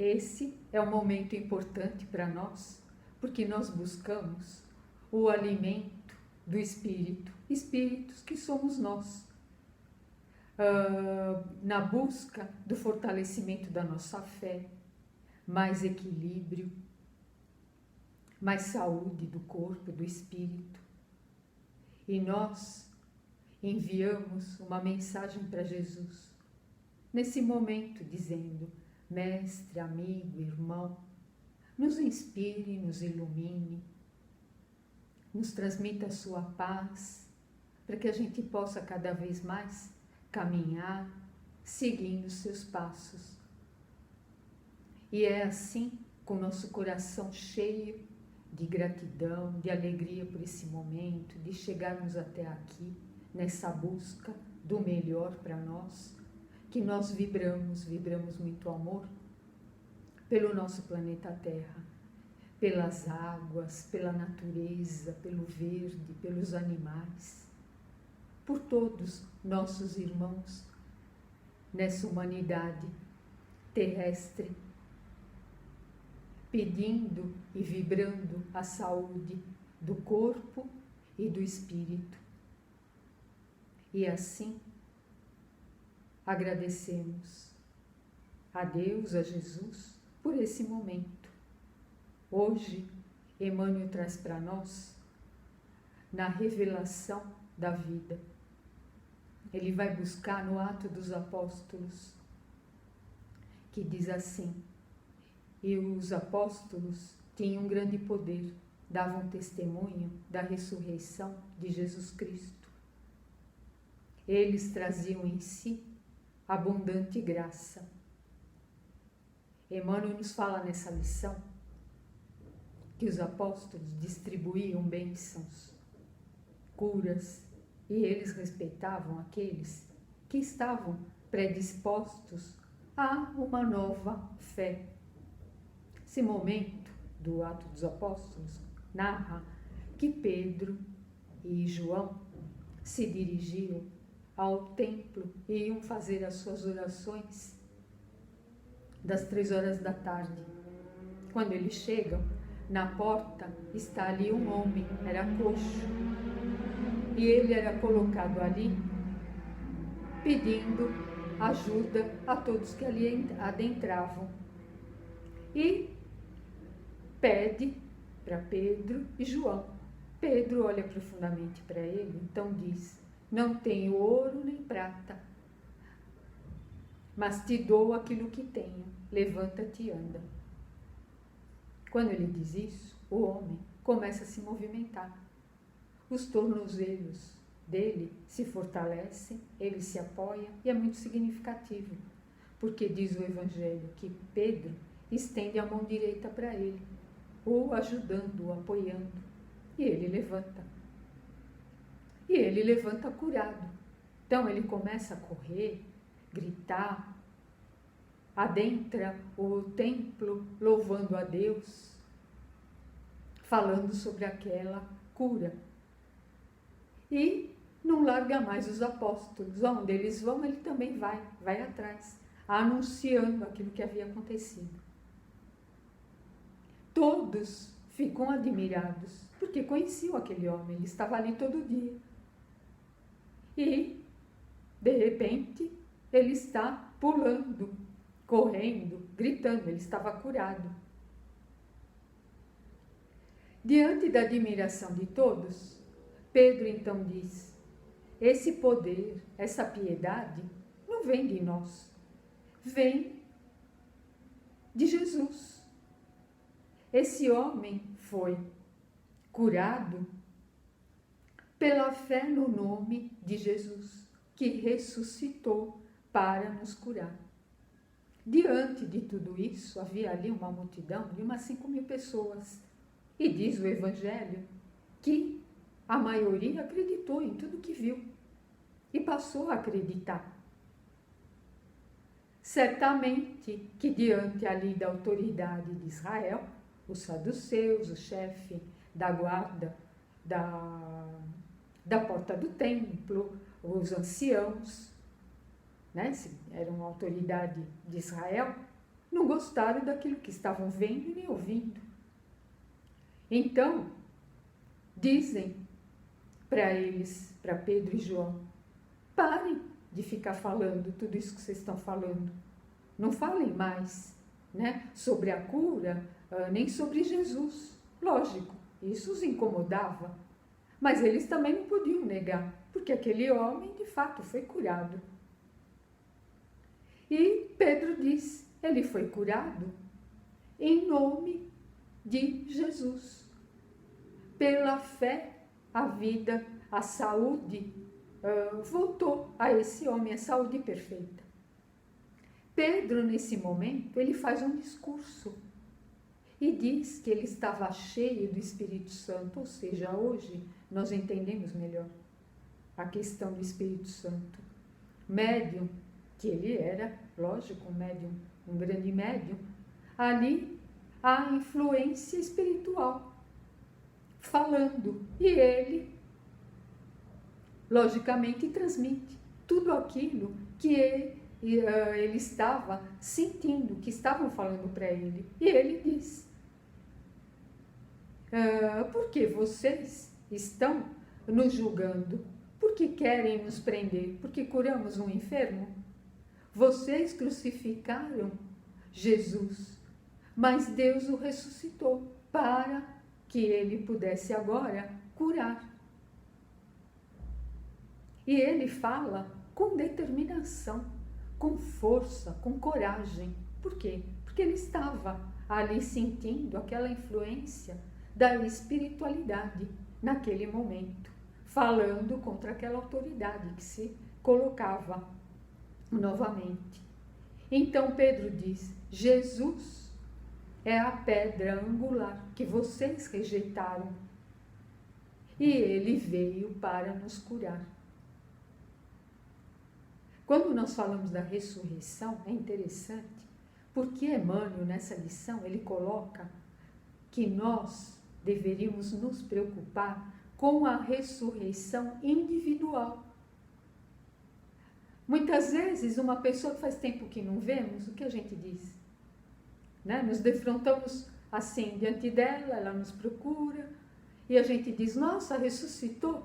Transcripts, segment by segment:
esse é um momento importante para nós, porque nós buscamos o alimento do Espírito, Espíritos que somos nós, na busca do fortalecimento da nossa fé, mais equilíbrio, mais saúde do corpo, do espírito. E nós enviamos uma mensagem para Jesus, nesse momento, dizendo: Mestre, amigo, irmão, nos inspire, nos ilumine, nos transmita a sua paz, para que a gente possa cada vez mais caminhar, seguindo os seus passos. E é assim, com nosso coração cheio de gratidão, de alegria por esse momento, de chegarmos até aqui, nessa busca do melhor para nós, que nós vibramos muito amor pelo nosso planeta Terra, pelas águas, pela natureza, pelo verde, pelos animais, por todos nossos irmãos nessa humanidade terrestre, pedindo e vibrando a saúde do corpo e do espírito. E assim, agradecemos a Deus, a Jesus, por esse momento. Hoje, Emmanuel traz para nós, na revelação da vida, ele vai buscar no Atos dos Apóstolos, que diz assim: e os apóstolos tinham um grande poder, davam testemunho da ressurreição de Jesus Cristo. Eles traziam em si abundante graça. Emmanuel nos fala nessa lição que os apóstolos distribuíam bênçãos, curas, e eles respeitavam aqueles que estavam predispostos a uma nova fé. Esse momento do Ato dos Apóstolos narra que Pedro e João se dirigiam ao templo e iam fazer as suas orações das 3 horas da tarde. Quando eles chegam, na porta está ali um homem, era coxo, e ele era colocado ali pedindo ajuda a todos que ali adentravam. E pede para Pedro e João. Pedro olha profundamente para ele, então diz: não tenho ouro nem prata, mas te dou aquilo que tenho, levanta-te e anda. Quando ele diz isso, o homem começa a se movimentar. Os tornozelos dele se fortalecem, ele se apoia, e é muito significativo, porque diz o Evangelho que Pedro estende a mão direita para ele, o ajudando, o apoiando, e ele levanta. E ele levanta curado. Então ele começa a correr, gritar, adentra o templo louvando a Deus, falando sobre aquela cura. E não larga mais os apóstolos. Onde eles vão, ele também vai atrás, anunciando aquilo que havia acontecido. Todos ficam admirados, porque conheciam aquele homem, ele estava ali todo dia. E, de repente, ele está pulando, correndo, gritando, ele estava curado. Diante da admiração de todos, Pedro então diz: esse poder, essa piedade, não vem de nós, vem de Jesus. Esse homem foi curado pela fé no nome de Jesus, que ressuscitou para nos curar. Diante de tudo isso, havia ali uma multidão de umas 5.000 pessoas. E diz o Evangelho que a maioria acreditou em tudo que viu e passou a acreditar. Certamente que diante ali da autoridade de Israel, os saduceus, o chefe da guarda da porta do templo, os anciãos, né, eram autoridade de Israel, não gostaram daquilo que estavam vendo nem ouvindo. Então, dizem para eles, para Pedro e João, parem de ficar falando tudo isso que vocês estão falando. Não falem mais, né, sobre a cura, nem sobre Jesus. Lógico, isso os incomodava. Mas eles também não podiam negar, porque aquele homem de fato foi curado. E Pedro diz, ele foi curado em nome de Jesus. Pela fé, a vida, a saúde voltou a esse homem, a saúde perfeita. Pedro, nesse momento, ele faz um discurso e diz que ele estava cheio do Espírito Santo, ou seja, hoje nós entendemos melhor a questão do Espírito Santo. Médium, que ele era, lógico, um médium, um grande médium, ali a influência espiritual falando, e ele, logicamente, transmite tudo aquilo que ele estava sentindo, que estavam falando para ele. E ele diz, por que vocês estão nos julgando? Porque querem nos prender? Porque curamos um enfermo? Vocês crucificaram Jesus, mas Deus o ressuscitou para que ele pudesse agora curar. E ele fala com determinação, com força, com coragem. Por quê? Porque ele estava ali sentindo aquela influência da espiritualidade naquele momento, falando contra aquela autoridade que se colocava novamente. Então Pedro diz, Jesus é a pedra angular que vocês rejeitaram e ele veio para nos curar. Quando nós falamos da ressurreição, é interessante, porque Emmanuel, nessa lição, ele coloca que nós deveríamos nos preocupar com a ressurreição individual. Muitas vezes, uma pessoa que faz tempo que não vemos, o que a gente diz? Né? Nos defrontamos assim diante dela, ela nos procura e a gente diz, nossa, ressuscitou,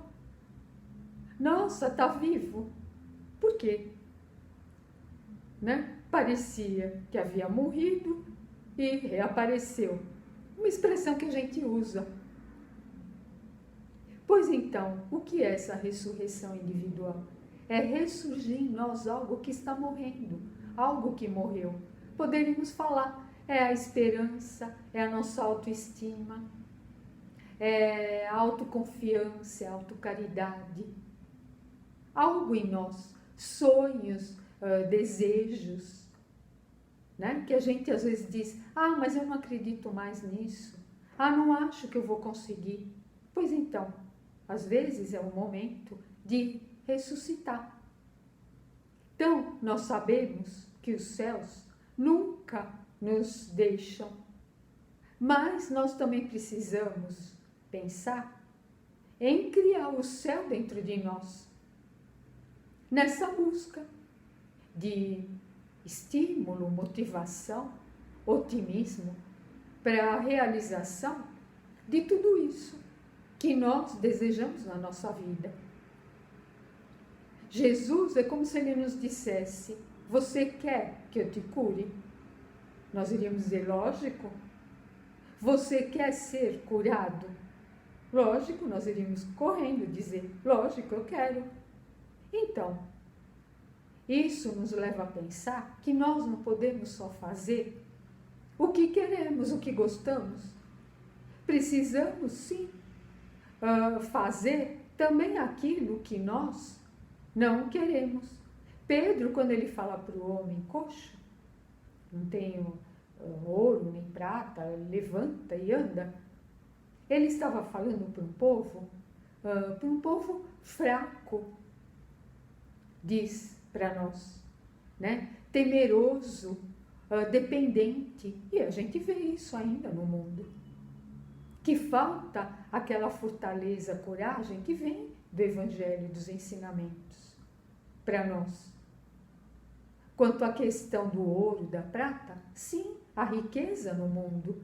nossa, está vivo. Por quê? Né? Parecia que havia morrido e reapareceu. Uma expressão que a gente usa. Pois então, o que é essa ressurreição individual? É ressurgir em nós algo que está morrendo, algo que morreu. Poderíamos falar, é a esperança, é a nossa autoestima, é a autoconfiança, é a autocaridade. Algo em nós, sonhos, desejos, né? Que a gente às vezes diz, mas eu não acredito mais nisso, não acho que eu vou conseguir. Pois então, às vezes é o momento de ressuscitar. Então, nós sabemos que os céus nunca nos deixam, mas nós também precisamos pensar em criar o céu dentro de nós, nessa busca de estímulo, motivação, otimismo para a realização de tudo isso que nós desejamos na nossa vida. Jesus é como se ele nos dissesse, você quer que eu te cure? Nós iríamos dizer, lógico. Você quer ser curado? Lógico, nós iríamos correndo dizer, lógico, eu quero. Então, isso nos leva a pensar que nós não podemos só fazer o que queremos, o que gostamos. Precisamos, sim, fazer também aquilo que nós não queremos. Pedro, quando ele fala para o homem coxo, não tenho ouro nem prata, levanta e anda, ele estava falando para um povo fraco, diz para nós, né? Temeroso, dependente, e a gente vê isso ainda no mundo, que falta aquela fortaleza, coragem que vem do Evangelho, dos ensinamentos para nós. Quanto à questão do ouro, da prata, sim, a riqueza no mundo,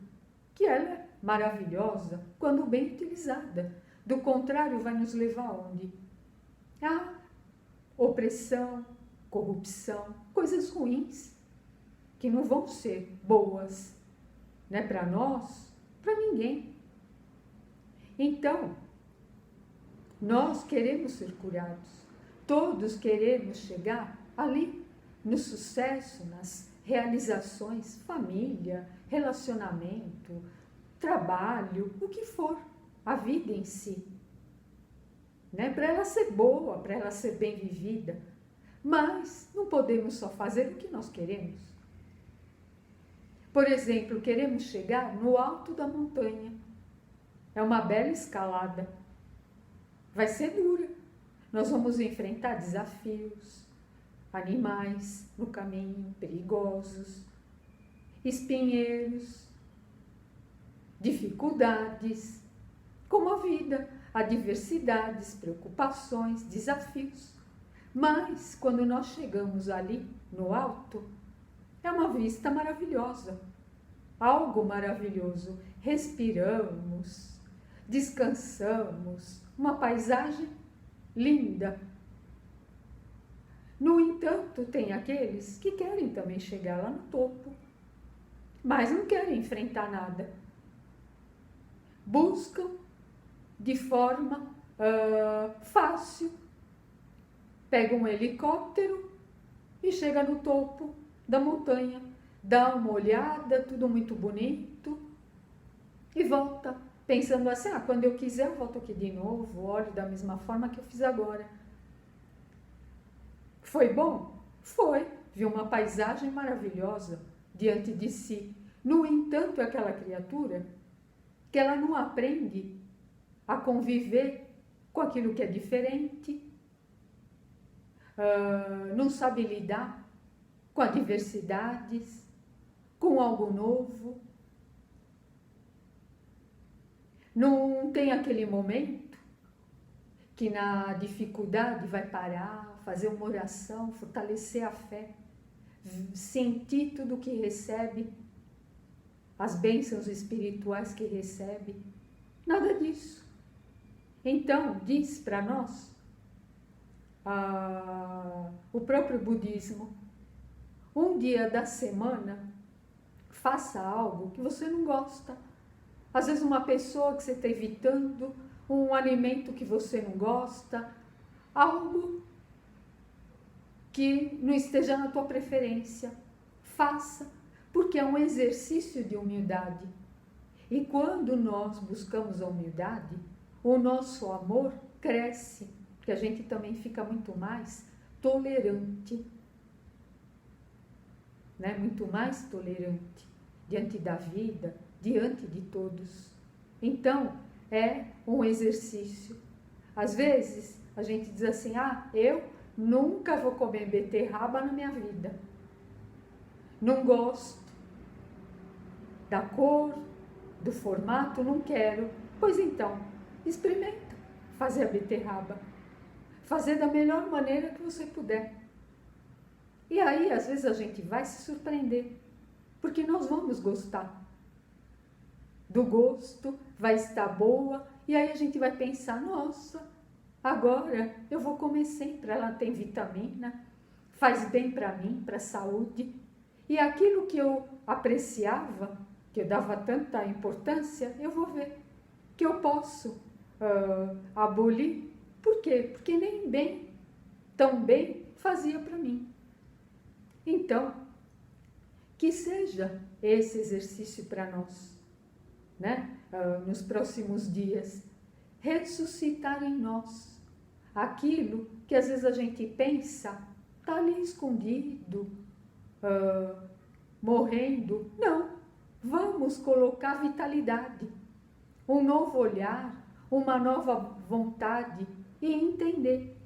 que ela é maravilhosa quando bem utilizada. Do contrário, vai nos levar aonde? A opressão, corrupção, coisas ruins, que não vão ser boas, né, para nós, para ninguém. Então, nós queremos ser curados, todos queremos chegar ali, no sucesso, nas realizações, família, relacionamento, trabalho, o que for, a vida em si, né? Para ela ser boa, para ela ser bem vivida, mas não podemos só fazer o que nós queremos. Por exemplo, queremos chegar no alto da montanha, é uma bela escalada, vai ser dura, nós vamos enfrentar desafios, animais no caminho, perigosos, espinheiros, dificuldades, como a vida, adversidades, preocupações, desafios. Mas, quando nós chegamos ali, no alto, é uma vista maravilhosa, algo maravilhoso. Respiramos, descansamos, uma paisagem linda. No entanto, tem aqueles que querem também chegar lá no topo, mas não querem enfrentar nada. Buscam de forma fácil, pegam um helicóptero e chega no topo da montanha, dá uma olhada, tudo muito bonito, e volta, pensando assim, quando eu quiser eu volto aqui de novo, olho da mesma forma que eu fiz agora. Foi bom? Foi. Viu uma paisagem maravilhosa diante de si. No entanto, aquela criatura que ela não aprende a conviver com aquilo que é diferente, não sabe lidar com adversidades, com algo novo, não tem aquele momento que na dificuldade vai parar, fazer uma oração, fortalecer a fé, sentir tudo que recebe, as bênçãos espirituais que recebe, nada disso. Então, diz para nós o próprio budismo, um dia da semana, faça algo que você não gosta. Às vezes uma pessoa que você está evitando, um alimento que você não gosta, algo que não esteja na tua preferência. Faça, porque é um exercício de humildade. E quando nós buscamos a humildade, o nosso amor cresce, porque a gente também fica muito mais tolerante, né? Muito mais tolerante diante da vida, diante de todos. Então, é um exercício. Às vezes, a gente diz assim, eu nunca vou comer beterraba na minha vida. Não gosto da cor, do formato, não quero. Pois então, experimenta fazer a beterraba. Fazer da melhor maneira que você puder. E aí, às vezes, a gente vai se surpreender, porque nós vamos gostar do gosto, vai estar boa, e aí a gente vai pensar, nossa, agora eu vou comer sempre, ela tem vitamina, faz bem para mim, para a saúde. E aquilo que eu apreciava, que eu dava tanta importância, eu vou ver que eu posso abolir. Por quê? Porque nem bem, tão bem, fazia para mim. Então, que seja esse exercício para nós, né? Nos próximos dias, ressuscitar em nós aquilo que às vezes a gente pensa, está ali escondido, morrendo. Não, vamos colocar vitalidade, um novo olhar, uma nova vontade e entender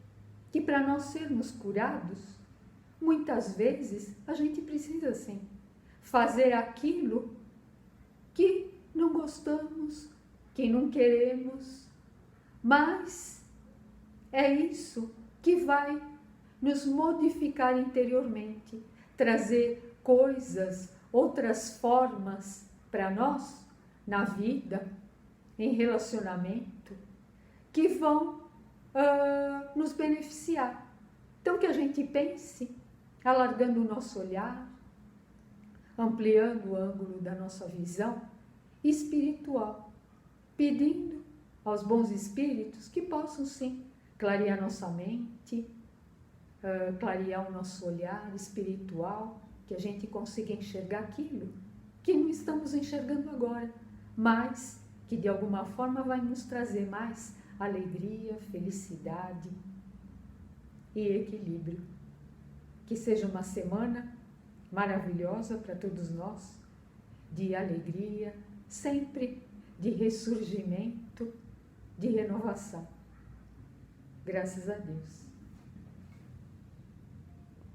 que para nós sermos curados, muitas vezes a gente precisa sim fazer aquilo que não gostamos, que não queremos, mas é isso que vai nos modificar interiormente, trazer coisas, outras formas para nós, na vida, em relacionamento, que vão nos beneficiar. Então, que a gente pense, alargando o nosso olhar, ampliando o ângulo da nossa visão espiritual, pedindo aos bons espíritos que possam, sim, clarear nossa mente, clarear o nosso olhar espiritual, que a gente consiga enxergar aquilo que não estamos enxergando agora, mas que de alguma forma vai nos trazer mais alegria, felicidade e equilíbrio. Que seja uma semana maravilhosa para todos nós, de alegria, sempre de ressurgimento, de renovação. Graças a Deus.